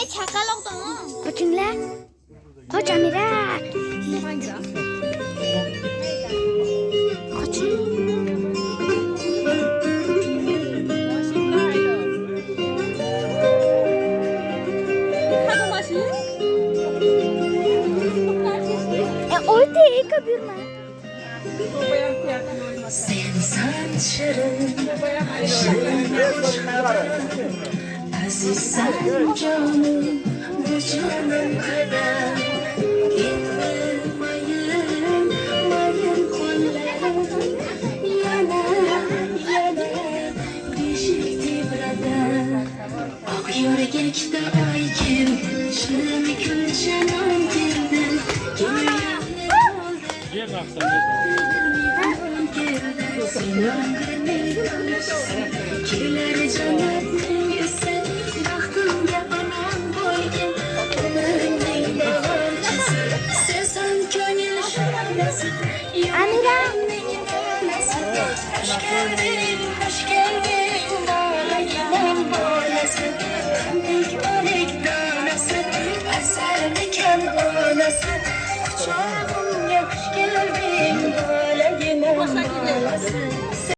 chaqaloqda. Qochinglar. Qoch Amira. Oyda eka buyurma. Sen saçların azizsan canım bu canım kadar mayın mayın kollar yana yana beshikti burada ak yuragakda ay keldi shumi kulchanom keldi Kirleri cennettin ise baktımda anam boyun ömrümün devamcısı Sezon gönül şarkısı Yanımın yanası hoş geldin Bağlayalım boyası Dik onik danası Pazar diken olası Kucağımya hoş geldin Bağlayalım boyası